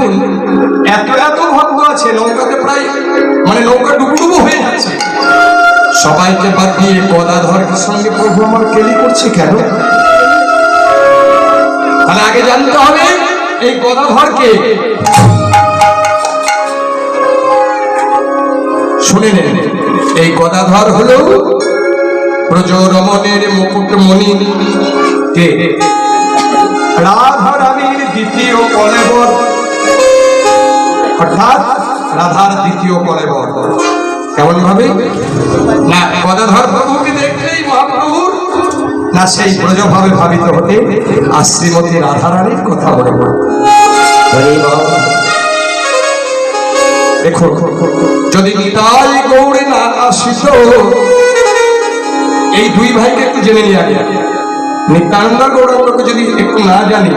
দেখুন এত এত ভক্ত আছে, নৌকাতে প্রায় মানে নৌকা ডুবুডুবু হয়ে যাচ্ছে। সবাইকে বাদ দিয়ে গদাধরের সঙ্গে প্রভু আমার কেলি করছে কেন? তাহলে আগে জানতে হবে এই গদাধরকে। শুনে নেন, এই গদাধর হলো ব্রজরমণের মুকুটমণি কে রাধা রানীর দ্বিতীয় কলেবর, অর্থাৎ রাধার দ্বিতীয় কলেবর। কেমন ভাবে না গদাধর প্রভুকে দেখলেই মহাপ্রভুর না সেই ব্রজভাবে ভাবিত হতে আর শ্রীমতী রাধা রানীর কথা মনে পড়ে। দেখো যদি নিতাই গৌড়ে না আসিত, এই দুই ভাইকে একটু জেনে নিয়ে আগে। নিত্যানন্দ গৌড়কে যদি একটু না জানি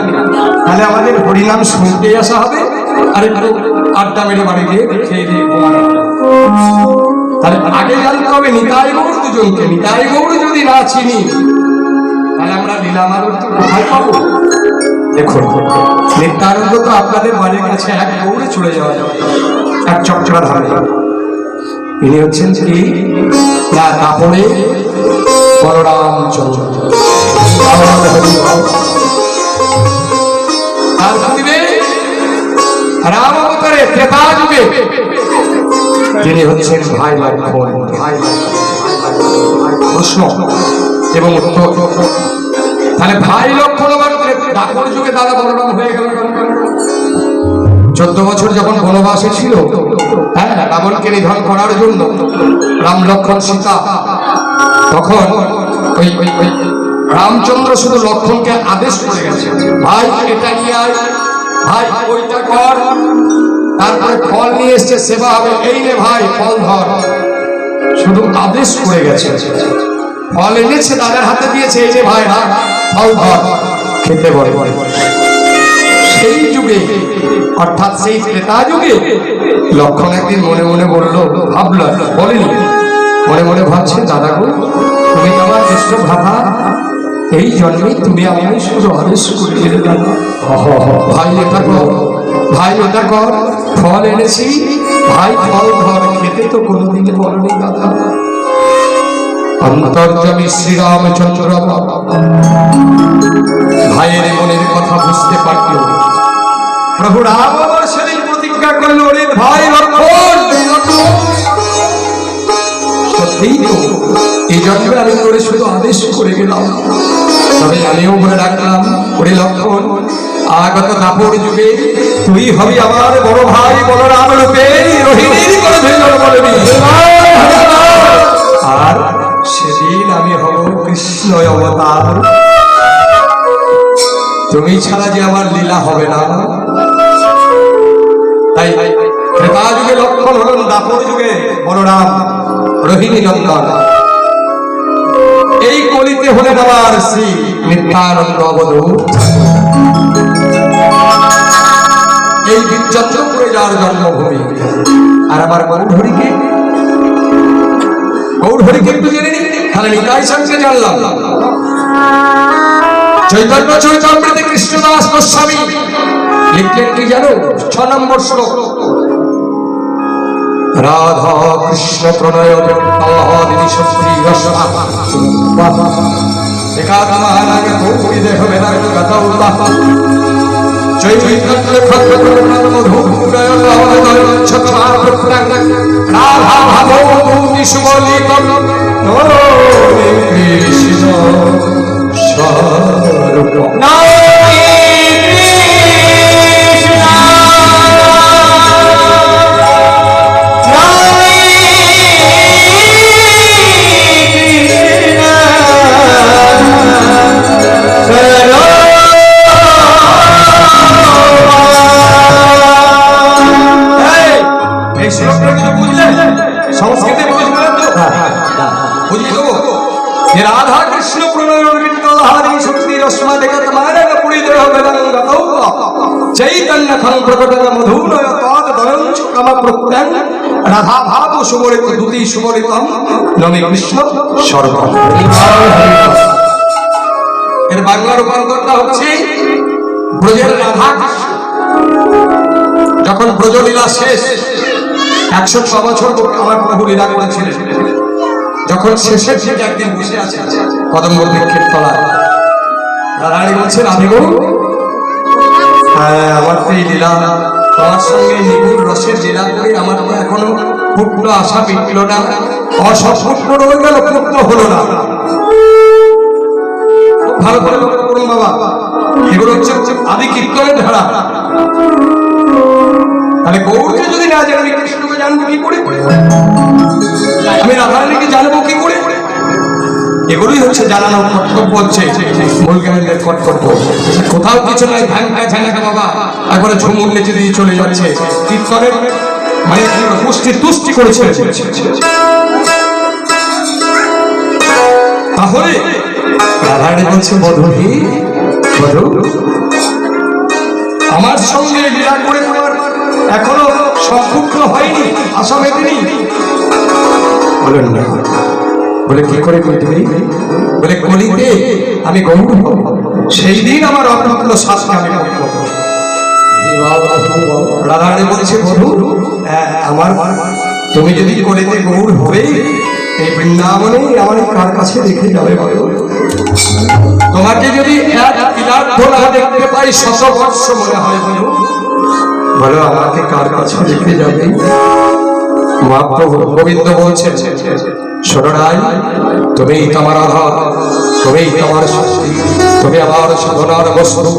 তাহলে আমাদের হরিনাম শুনতেই আসা হবে আর একটু আড্ডা মেরে বাড়ি গিয়ে খেয়ে দিয়ে ঘুমানো। তাহলে আগে জানতে হবে নিতাই গৌড় দুজনকে। নিতাই গৌড় যদি না চিনি তাহলে আমরা লীলামাধব কোথায় পাবো? দেখুন নিত্যানন্দ তো আপনাদের বাড়ির কাছে এক গৌড়ে চলে যাওয়া যাবে, এক চক্রা ধারে। ইনি হচ্ছেন কি না কাপড়ে বলরামচন্দ্র। তার প্রতিবে রাম অবতারে ত্রেতা যুগে তিনি হচ্ছেন ভাই লক্ষ্মণ, ভাই প্রশ্ন এবং উত্তর। তাহলে ভাই লক্ষ্মণ আবার দ্বাপর যুগে দাদা বলরাম হয়ে গেল। 14 বছর যখন বনবাসে ছিল, হ্যাঁ রাবণকে নিধন করার জন্য রাম লক্ষ্মণ সীতা, তখন ওই রামচন্দ্র শুধু লক্ষ্মণকে আদেশ করে গেছে, ভাই এটা নিয়ে আয়, ভাই ওইটা কর, তারপরে ফল নিয়ে এসছে সেবা হবে, এই নে ভাই ফল ধর। শুধু আদেশ করে গেছে, ফল এনেছে দাদার হাতে দিয়েছে, এই যে ভাই ফল ধর খেতে বলে। সেই যুগে অর্থাৎ সেই ত্রেতা যুগে লক্ষ্মণ একদিন মনে মনে বললো, ভাবলো, বলেনি, মনে মনে ভাবছে দাদা গো তুমি আমার জ্যেষ্ঠ ভ্রাতা, এই জন্যই তুমি আমায় শুধু আদেশ করে দিলে দাদা, ভাই এটা কর, ভাই ওটা কর, ফল এনেছি ভাই ফল ধর খেতে তো কোনোদিন বলনি দাদা। অন্তর্যামী শ্রীরামচন্দ্র ভাইয়ের মনের কথা বুঝতে পারল। প্রভু রাম সেদিন প্রতিজ্ঞা করল, ওরে ভাই লক্ষ্মণ, সত্যিই তো এই জন্মে আমি তোরে শুধু আদেশ করে গেলাম, তবে আমিও বলে রাখলাম ওরে লক্ষ্মণ, আগত দাপর যুগে তুই হবি আমার বড় ভাই বলরাম রূপে রোহিণীর করে ধরল বলবি, আর সেদিন আমি হব কৃষ্ণ অবতার। তুমি ছাড়া যে আমার লীলা হবে না। তাই ত্রেতা যুগে লক্ষ্মণ হলেন দাপর যুগে বলরাম রোহিণী নন্দন, এই কলিতে হলেন আমার শ্রী নিত্যানন্দ অবধূত। এই বিদ্যাচন্দ্রপুরে যার জন্মভূমি। আর আমার গৌরহরিকে একটু জেনে নি, তাহলে নিতাই সঙ্গে জানলাম। চৈতন্য চরিতামৃতে কৃষ্ণদাস গোস্বামী লিখলেন কি জানো? 6 নম্বর শ্লোক, রাধা কৃষ্ণ প্রণয় দিদি শক্তি রাধা কৃষ্ণ প্রণয় শক্তি রশ্মা দেখা তোমার চৈতন্য প্রকটন মধুনয় কাম প্রত্যং রাধা ভাব সুবরিত দুতি সুবরিতম নমে কৃষ্ণ সর্ব। এর বাংলা রূপান্তরটা হচ্ছে ব্রজের রাধা কৃষ্ণ। যখন ব্রজলীলা শেষ 106 বছর আমার প্রভু লীলা করেছিলেন, যখন শেষের দিকে একদিন বসে আছে কদম্ব বৃক্ষের তলায়, রাধারানী বলছেন আদিগো, আমার তো এই লীলা তোমার সঙ্গে নিগুড় রসের লীলা করে আমার তো এখনো পুত্র আশা মিটল না, অসপুত্র রয়ে গেল, পুত্র হলো না। ভালো করে লক্ষ্য করুন বাবা, এগুলো হচ্ছে আদি কীর্তনের ধারা। তাহলে গৌরকে যদি না জানি আমি কৃষ্ণকে জানবো কি করে, আমি রাধারানীকে জানবো কি করে? এগুলোই হচ্ছে জানানোর কর্তব্য, হচ্ছে মূল জ্ঞানীদের কর্তব্য। কোথাও কিছু নাই, ভ্যাংটা ঝ্যাংটা বাবা একবারে ঝুমুর নেচে দিয়ে চলে যাচ্ছে, কীর্তনের মানে পুষ্টি তুষ্টি করেছে। তাহলে রাধারানী বলছে বধূ, বধূ আমার সঙ্গে লীলা করে তোমার এখনো সম্পূর্ণ হয়নি, আশা মেটেনি। বলেন না, বলে কি করে তুমি? বলে কলিতে আমি গৌর হব, সেই দিন আমার অপ্রাপ্ত শাস্তি আমি করব। রাধারানী বলছে বধূ, আমার তুমি যদি কলিতে গৌর হবে, এই বৃন্দাবনে আমার কার কাছে রেখে যাবে? তোমাকে যদি এক বিলার্ধ না দেখতে পাই 100 বর্ষ মনে হয়, বলো আমাকে কার কাছে রেখে যাবে? মহাপ্রভু গোবিন্দ বলছেন, শোনাই তুমি তোমার আধার, তুমি তোমার শক্তি, তুমি আমার সাধনার বস্তু,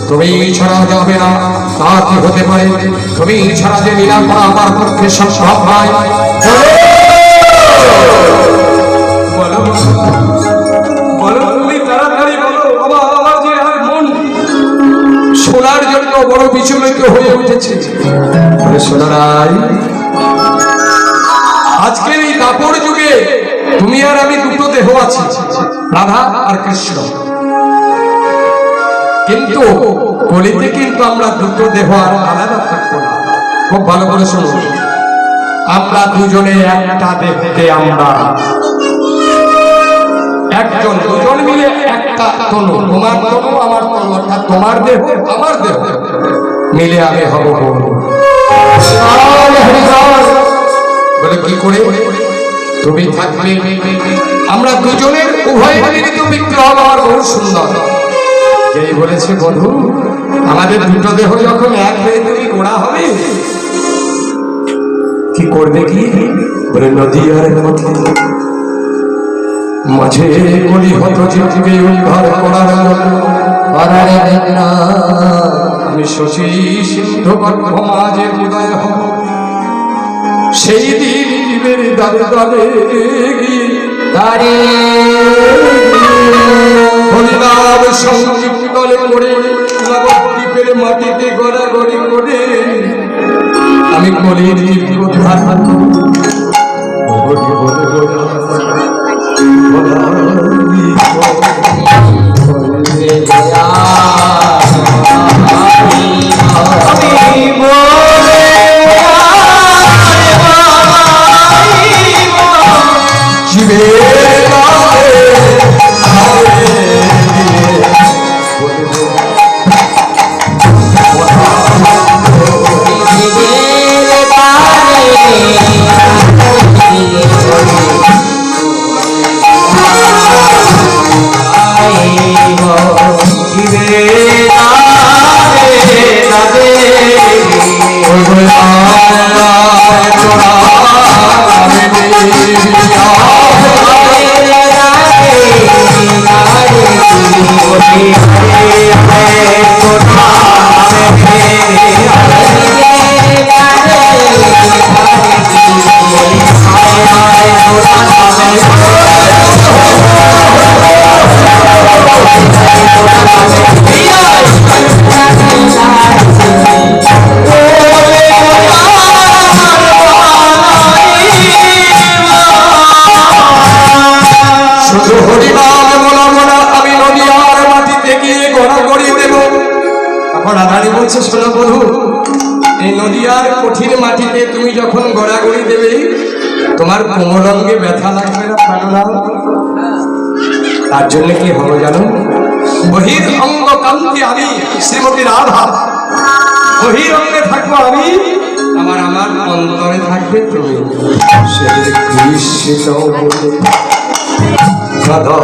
তুমি ছাড়া যাবে না, তা কি হতে পারে? তুমি ছাড়া যে লীলা করা আমার পক্ষে সম্ভব নয়। বলো বলো, তুমি তাড়াতাড়ি বলো, আমার যে মন শোনার জন্য বড় বিচলিত হয়ে উঠেছে। শোনাই, আজকের এই দাপর যুগে তুমি আর আমি দুটো দেহ আছি, রাধা আর কৃষ্ণ, কিন্তু কলিতে কিন্তু আমরা দুটো দেহ আর আলাদা থাকবো না। খুব ভালো করে শুনো, আমরা দুজনে একটা দেহতে, আমরা একজন, দুজন মিলে একটা তনু, তোমার তনু আমার তনু, অর্থাৎ তোমার দেহ আমার দেহ মিলে আমি হব বলে কি করে? তুমি থাকবে, আমরা দুজনের উভয় মিলিত বিগ্রহ আমার বহু সুন্দর। যেই বলেছে বধূ, আমাদের দুটো দেহ যখন এক হয়ে তুমি গোড়া হবে, কি করবে? কি বলে নদী আর মধ্যে মাঝে কলি হত জীবকে উদ্ধার করার আমি শশী সিন্ধু গর্ভ মাঝে উদয় হব, সেই দিন জীবের দাঁড়ে দাঁড়ে হরিনাম সংকীর্তনে করে দ্বীপের মাটিতে গড়াগড়ি করে আমি কলির জীবকে উদ্ধার তুমি যখন গড়াগড়ি দেবে তোমার কোমলঙ্গে ব্যথা লাগবে না, প্রাণনাথ। তার জন্য কি হলো জানো? বহির অঙ্গ কান্তি আমি শ্রীমতী রাধা বহিরঙ্গে থাকবো আমি, আমার আমার অন্তরে থাকবে তুমি। সে কৃষ্ণ বলে কাদা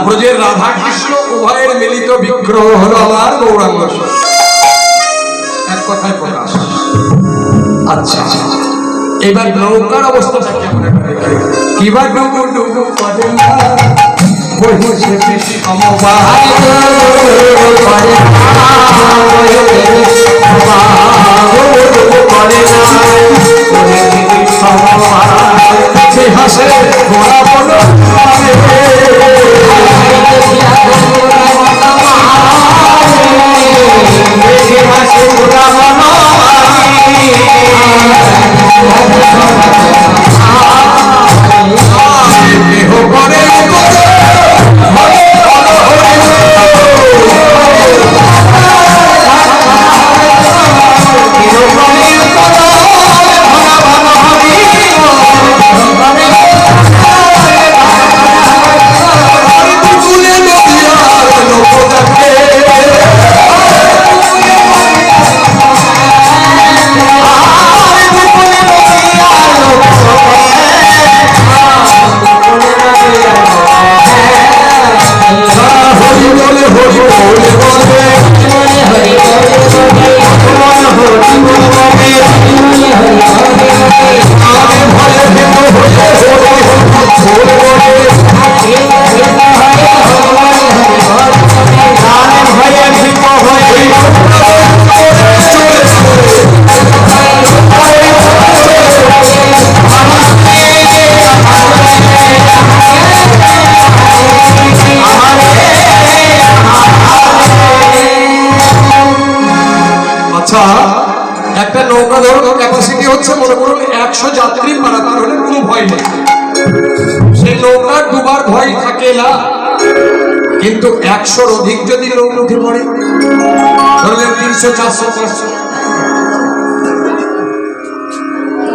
ব্রজের রাধা কৃষ্ণ উভয়ের মিলিত বিগ্রহ হলো আমার গৌরাঙ্গ। এক কথায় প্রকাশ। আচ্ছা এবার নৌকার অবস্থাটা কেমন কিবা ডুবু ডুবু করে না বহিছে বিষমবায় হাসে গোড়া বলো একটা নৌকা ধরুন ক্যাপাসিটি হচ্ছে মনে করুন 100 যাত্রী পারাপার হলে কোনো ভয় নেই, সেই নৌকার দুবার ভয় থাকে না। কিন্তু 100-র অধিক যদি লোক উঠে পড়ে ধরলেন 300, 400, 500,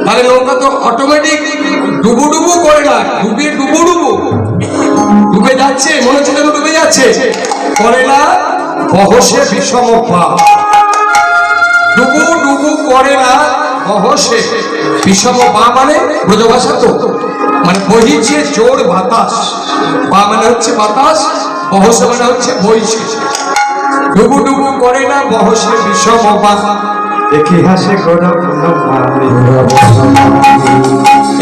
তাহলে নৌকা তো অটোমেটিক ডুবু ডুবু করে না, ডুবে যাচ্ছে, মনে হচ্ছে ডুবে যাচ্ছে, করে না বহসে বিষম ভাব। ডুবু ডুবু করে না বহসে বিষম বা মানে ব্রজভাষা তো মানে বহিছে জোর বাতাস, বা মানে হচ্ছে বাতাস, বহসে মানে হচ্ছে বইছে। ডুবু ডুবু করে না বহসে বিষম বা দেখি হাসে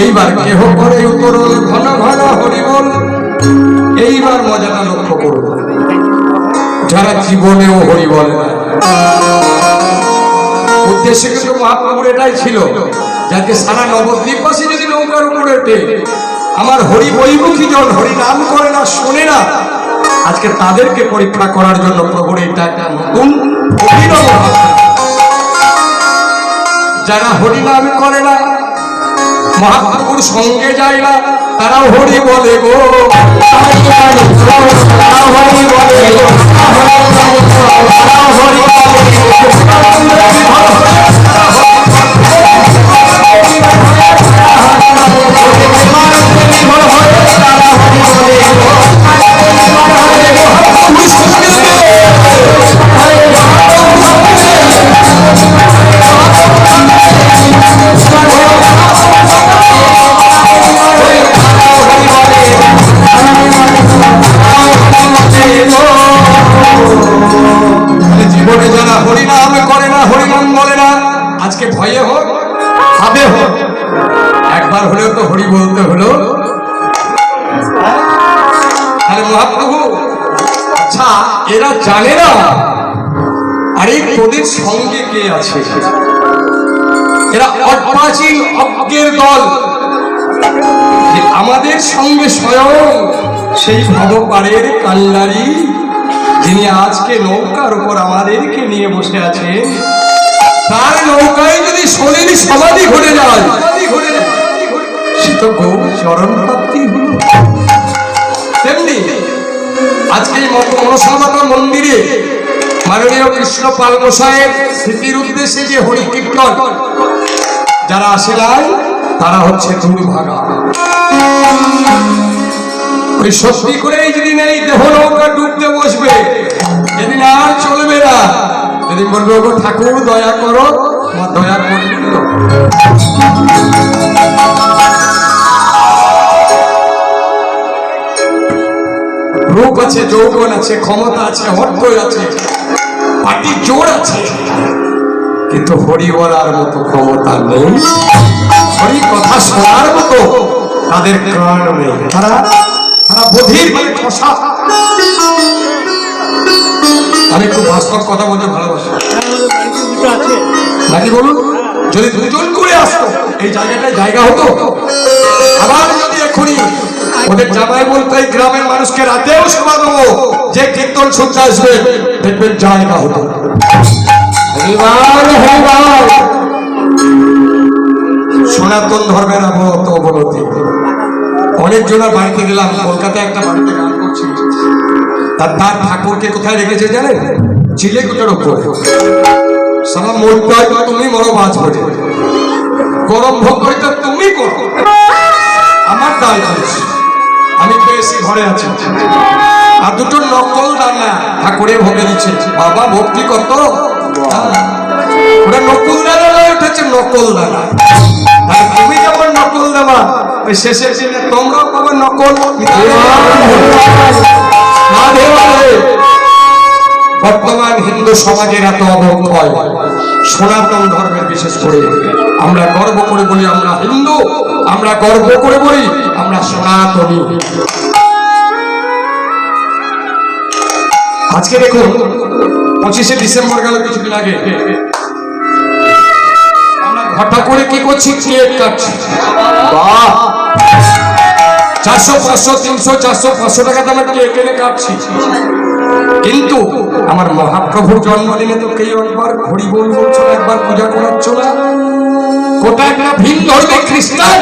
এইবার কেহ করে উত্তরল ঘন ঘন হরিবল। এইবার মজাটা লক্ষ্য করব, যারা জীবনেও হরিবল না। উদ্দেশ্য কিন্তু মহাপ্রভুর এটাই ছিল, যাতে সারা নবদ্বীপবাসী যদি নৌকার উপরে ওঠে আমার হরি বৈমুখী জন হরি নাম করে না, শোনে না, আজকে তাদেরকে পরীক্ষা করার জন্য প্রভুর এটা একটা নতুন অভিনব ভাবনা। যারা হরি নাম করে না, মহাপ্রভুর সঙ্গে যায় না, তারাও হরি বলে গো, তারাও হরি বলে গো, তারাও হরি জীবনে যারা হরিনাম করে না, হরিনাম বলে না, আজকে ভয়ে হোক ভাবে হোক একবার হলেও তো হরি বলতে হলো। আরে মহাপ্রভু, আচ্ছা এরা জানে না আরে তোদের সঙ্গে কে আছে? এরা অপ্রাচীন অজ্ঞের দল, আমাদের সঙ্গে স্বয়ং সেই ভবপাড়ের কান্ডারি, যিনি আজকে নৌকার উপর আমাদেরকে নিয়ে বসে আছেন, তার নৌকায় যদি শরীর সমাধি ঘটে যায়, সে তো গৌ চরণ প্রাপ্তি হল। তেমনি আজকে এই মনসামাতা মন্দিরে মাননীয় কৃষ্ণ পাল গোসাইয়ের স্মৃতির উদ্দেশ্যে যে হরি কীর্তন যারা আসে নাই, তারা হচ্ছে দুর্ভাগা। ওই সত্যি করেই যেদিন এই দেহ নৌকা ডুবতে বসবে, যেদিন আর চলবে না, যেদিন বলবে ওগো ঠাকুর দয়া করো, তোমার দয়া করবে তো। রূপ আছে, যৌবন আছে, ক্ষমতা আছে, অর্থ আছে, পাটি জোর আছে, কিন্তু হরি বলার মতো ক্ষমতা নেই, হরি কথা শোনার মতো তাদের কান নেই। তারা বধির মানে ঠসা। আমি একটু বাস্তব কথা বলতে ভালোবাসি নাকি বলুন? যদি দুজন করে আসতো এই জায়গাটায় জায়গা হতো। আবার যদি এখনই ওদের জামাই বলতো এই গ্রামের মানুষকে রাতেও সেবা দেবো, যে কীর্তন শুনতে আসবে, দেখবেন জায়গা হতো। সনাতন ধর্মের অবনতি। অনেকজনের বাড়িতে গেলাম, কলকাতায় একটা বাড়িতে গান করছি, তার ঠাকুরকে কোথায় রেখেছে জানেন? চিলেকোঠার উপরে। সারা মরতে তুমি মরো, বাজ করে গরম ভোগ হইতে তুমি করো, আমার দায় আছে, আমি বেশি ঘরে আছি। আর দুটো নকল দানা ঠাকুরের ভোগে দিচ্ছে, বাবা ভক্তি কত, ওরা নকল দানা নয়, উঠেছে নকল দানা। তুমি যেমন নকল দেবা, ওই শেষের দিনে তোমরাও পাবে নকল। বর্তমান হিন্দু সমাজের এত অবক্ষয়, সনাতন ধর্মের বিশেষ করে আমরা গর্ব করে বলি আমরা হিন্দু, আমরা গর্ব করে বলি আমরা সনাতনী। আজকে দেখুন 25শে ডিসেম্বর গেল কিছুদিন আগে, আমরা ঘটা করে কি করছি? কেক কাটছি। বাহ, 400, 500, 300, 400, 500 টাকা দামে কেক এনে কাটছি। কিন্তু আমার মহাপ্রভুর জন্মদিনে তো কেউ একবার হরি বল বলছো না, একবার পূজা করাচ্ছ না। গোটা একটা ভিন ধর্মী খ্রিস্টান,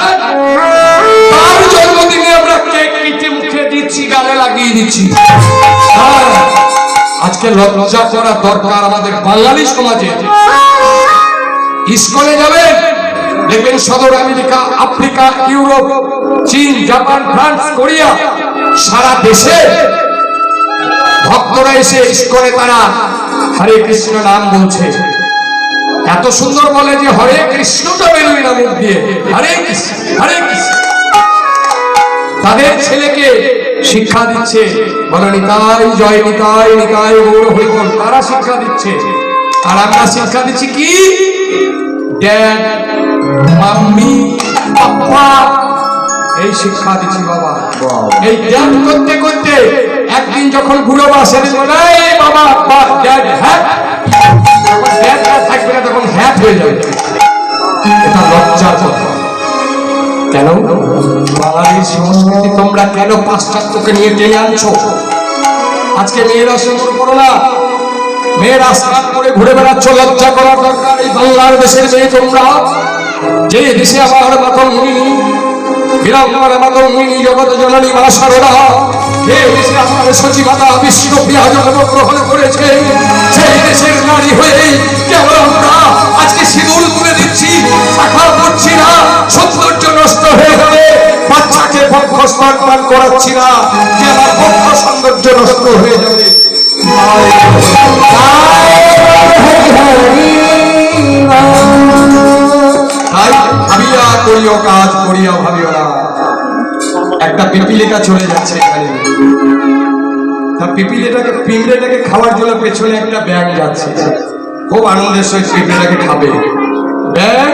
তার জন্মদিনে আমরা কেক কেটে মুখে দিচ্ছি, গালে লাগিয়ে দিচ্ছি। আজকে লজ্জা করা দরকার আমাদের বাঙালি সমাজে। ইসকনে যাবেন, দেখবেন সদর আমেরিকা, আফ্রিকা, ইউরোপ, চীন, জাপান, ফ্রান্স, কোরিয়া, সারা দেশে ভক্তরা এসে ইসকনে তারা হরে কৃষ্ণ নাম বলছে। এত সুন্দর বলে যে হরে কৃষ্ণটা বেরোয় না মুখ দিয়ে, হরে কৃষ্ণ হরে কৃষ্ণ। তাদের ছেলেকে শিক্ষা দিচ্ছে, বলো নিতাই জয়, নিতাই নিতাই গৌর হরি বল, তারা শিক্ষা দিচ্ছে। আর আমরা শিক্ষা দিচ্ছি কি? ড্যাড, মাম্মি, পাপ্পা, এই শিক্ষা দিচ্ছি বাবা। এই ড্যাড করতে করতে একদিন যখন বুড়ো বা সেদিন বাবা ড্যাড হ্যাঁ, থাকবে না, তখন হ্যাট হয়ে যাবে। এটা লজ্জার কথা। কেন বাঙালির সংস্কৃতি তোমরা কেন পাশ্চাত্যকে নিয়ে টেনে আনছো? আজকে মেয়েরা সুন্দর করো না, মেয়েরা স্নান করে ঘুরে বেড়াচ্ছ, লজ্জা করার দরকার। এই বাংলার দেশের মেয়ে তোমরা, যে দেশে আমার মাতঙ্গিনী বিরঙ্গর মাতঙ্গিনী জগৎ জননী মা সারদা, যে দেশে আমার সচিবাতা বিশ্বপ্রিয়া জন্মগ্রহণ করেছে, সেই দেশের নারী হয়ে কেন আমরা আজকে সিঁদুর তুলে দিচ্ছি, শাখা করছি না? সৌন্দর্য নষ্ট হয়ে যাবে। বাচ্চাকে বক্ষ স্নান পান করাচ্ছি না, যে আমার বক্ষ সৌন্দর্য নষ্ট হয়ে যাবে। তাই ভাবিয়া করিও কাজ, করিয়া ভাবিও না। একটা পিপিলিকা চলে যাচ্ছে এখানে, তা পিঁপড়েটাকে খাওয়ার জন্য পেছনে একটা ব্যাঙ যাচ্ছে, খুব আনন্দের সহিত পিঁপড়েটাকে খাবে। ব্যাঙ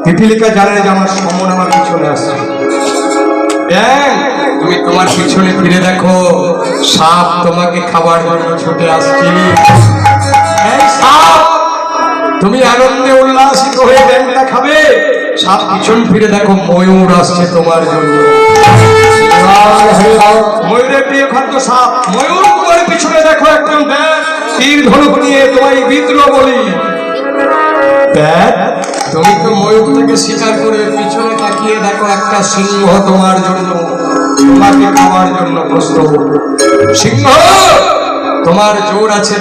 পিপিলিকা জানে যে আমার সমন আমার পিছনে আসছে। ব্যাঙ তুমি তোমার পিছনে ফিরে দেখো, সাপ তোমাকে খাবার জন্য ছুটে আসছে। এই সাপ, তুমি আনন্দে উল্লাসিত হয়ে ব্যাঙটা খাবে, সাপ পিছন ফিরে দেখো ময়ূর আসছে তোমার জন্য। ময়ূরের প্রিয় খাদ্য সাপ। ময়ূর তোমার পিছনে দেখো একজন ব্যাঙ তীর ধনুক নিয়ে তোমায় বিদ্রোহ বলি। ব্যাঙ তুমি তো ময়ূরটাকে শিকার করে পিছনে তাকিয়ে দেখো একটা সিংহ তোমার জন্য, তোমাকে খাওয়ার জন্য প্রস্তুত। সিংহ তোমার জোর আছে।